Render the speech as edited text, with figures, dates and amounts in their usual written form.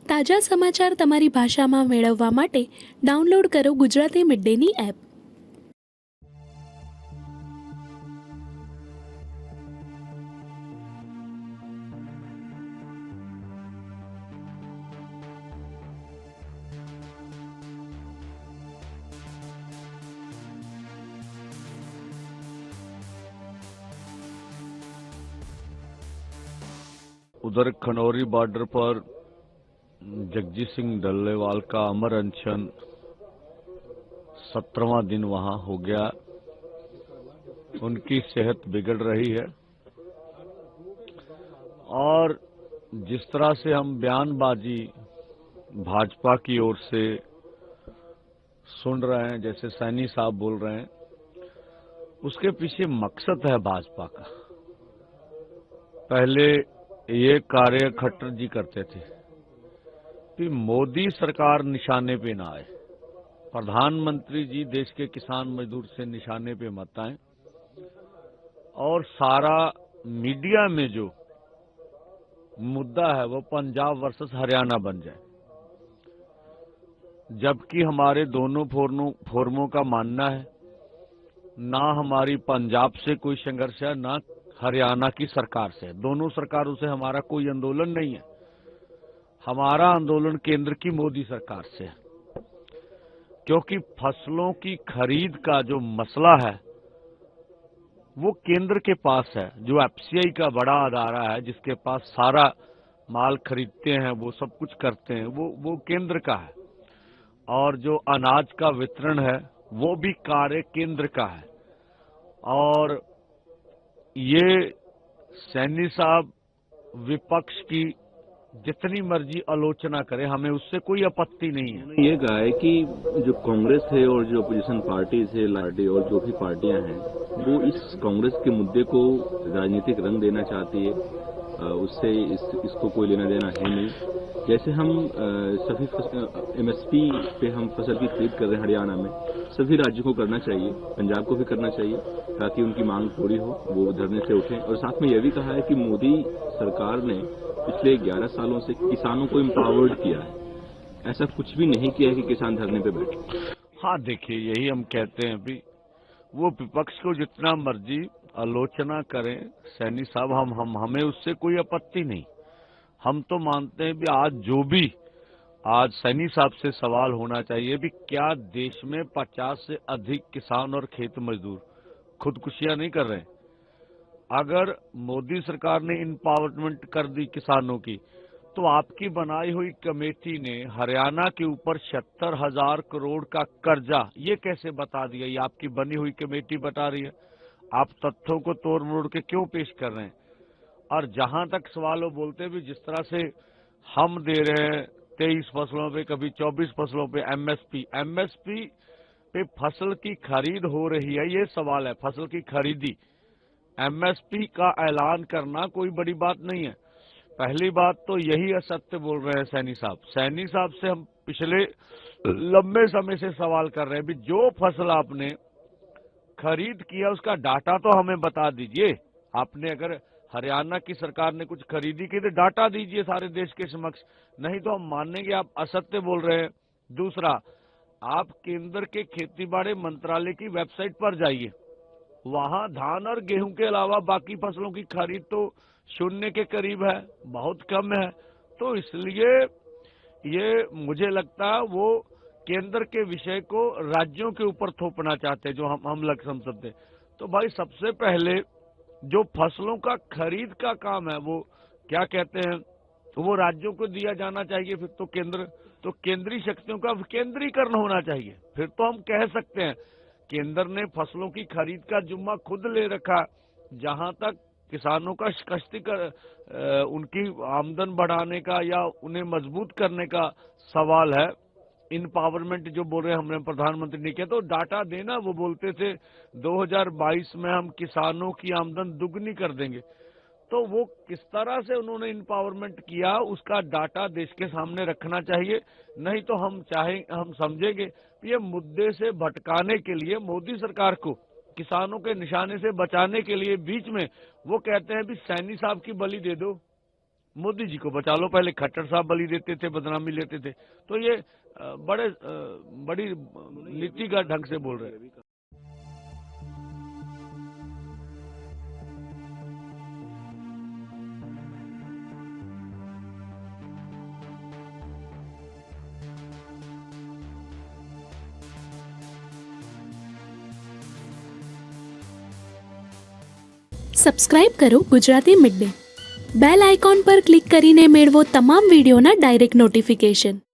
તાજા સમાચાર તમારી ભાષામાં મેળવવા માટે ડાઉનલોડ કરો ગુજરાતી મિડ ડેની એપ. उधर खनौरी बॉर्डर पर जगजीत सिंह डल्लेवाल का अमर अनशन 17वां दिन वहां हो गया। उनकी सेहत बिगड़ रही है और जिस तरह से हम बयानबाजी भाजपा की ओर से सुन रहे हैं, जैसे सैनी साहब बोल रहे हैं, उसके पीछे मकसद है भाजपा का। पहले ये कार्य खट्टर जी करते थे कि मोदी सरकार निशाने पे ना आए, प्रधानमंत्री जी देश के किसान मजदूर से निशाने पे मत आए और सारा मीडिया में जो मुद्दा है वो पंजाब वर्सेस हरियाणा बन जाए। जबकि हमारे दोनों फोरमों का मानना है, ना हमारी पंजाब से कोई संघर्ष है, ना हरियाणा की सरकार से। दोनों सरकारों से हमारा कोई आंदोलन नहीं है। हमारा आंदोलन केंद्र की मोदी सरकार से है, क्योंकि फसलों की खरीद का जो मसला है वो केंद्र के पास है। जो एफसीआई का बड़ा अदारा है, जिसके पास सारा माल खरीदते हैं, वो सब कुछ करते हैं, वो केंद्र का है। और जो अनाज का वितरण है वो भी कार्य केंद्र का है। और ये सैनी साहब विपक्ष की जितनी मर्जी आलोचना करे, हमें उससे कोई आपत्ति नहीं है। उन्होंने ये कहा है कि जो कांग्रेस है और जो अपोजिशन पार्टीज है, लाडी और जो भी पार्टियां हैं, वो इस कांग्रेस के मुद्दे को राजनीतिक रंग देना चाहती है। उससे इसको कोई लेना देना है नहीं। जैसे हम सभी एमएसपी पे हम फसल की खरीद कर रहे हैं हरियाणा में, सभी राज्यों को करना चाहिए, पंजाब को भी करना चाहिए, ताकि उनकी मांग पूरी हो, वो धरने से उठें। और साथ में यह भी कहा है कि मोदी सरकार ने पिछले 11 सालों से किसानों को एम्पावर्ड किया है। ऐसा कुछ भी नहीं किया है कि किसान धरने पे बैठे। हाँ, देखिए, यही हम कहते हैं भी वो विपक्ष को जितना मर्जी आलोचना करें सैनी साहब, हमें उससे कोई आपत्ति नहीं। हम तो मानते हैं भी आज सैनी साहब से सवाल होना चाहिए भी क्या देश में 50 से अधिक किसान और खेत मजदूर खुदकुशियां नहीं कर रहे हैं? अगर मोदी सरकार ने इम्पावरमेंट कर दी किसानों की, तो आपकी बनाई हुई कमेटी ने हरियाणा के ऊपर 76,000 करोड़ का कर्जा ये कैसे बता दिया? ये आपकी बनी हुई कमेटी बता रही है। आप तथ्यों को तोड़ मोड़ के क्यों पेश कर रहे हैं? और जहां तक सवाल वो बोलते हैं भी जिस तरह से हम दे रहे हैं 23 फसलों पे, कभी 24 फसलों पे एमएसपी पे फसल की खरीद हो रही है, ये सवाल है। फसल की खरीदी, एमएसपी का ऐलान करना कोई बड़ी बात नहीं है। पहली बात तो यही असत्य बोल रहे हैं सैनी साहब। सैनी साहब से हम पिछले लंबे समय से सवाल कर रहे हैं भी जो फसल आपने खरीद किया उसका डाटा तो हमें बता दीजिए। आपने अगर हरियाणा की सरकार ने कुछ खरीदी की तो डाटा दीजिए सारे देश के समक्ष, नहीं तो हम मानेंगे आप असत्य बोल रहे हैं। दूसरा, आप केंद्र के खेतीबाड़ी मंत्रालय की वेबसाइट पर जाइए, वहां धान और गेहूं के अलावा बाकी फसलों की खरीद तो शून्य के करीब है, बहुत कम है। तो इसलिए ये मुझे लगता है वो केंद्र के विषय को राज्यों के ऊपर थोपना चाहते हैं, जो हम लग समझते। तो भाई, सबसे पहले जो फसलों का खरीद का काम है वो क्या कहते हैं, वो राज्यों को दिया जाना चाहिए। फिर तो केंद्रीय शक्तियों का विकेंद्रीकरण होना चाहिए। फिर तो हम कह सकते हैं केंद्र ने फसलों की खरीद का जिम्मा खुद ले रखा। जहां तक किसानों का उनकी आमदन बढ़ाने का या उन्हें मजबूत करने का सवाल है, इनपावरमेंट जो बोल रहे हैं, हमने प्रधानमंत्री ने किया, तो डाटा देना। वो बोलते थे 2022 में हम किसानों की आमदन दुगनी कर देंगे। तो वो किस तरह से उन्होंने इम्पावरमेंट किया उसका डाटा देश के सामने रखना चाहिए। नहीं तो हम समझेंगे ये मुद्दे से भटकाने के लिए मोदी सरकार को किसानों के निशाने से बचाने के लिए बीच में वो कहते हैं भी सैनी साहब की बलि दे दो। मोदी जी को बचा लो, पहले खट्टर साहब बलि देते थे, बदनामी लेते थे, तो ये बड़ी नीतिगत ढंग से बोल रहे हैं। સબસ્ક્રાઇબ કરો Gujarati mid day. Bell icon પર ક્લિક કરીને મેળવો તમામ વિડીયોના ડાયરેક્ટ નોટિફિકેશન.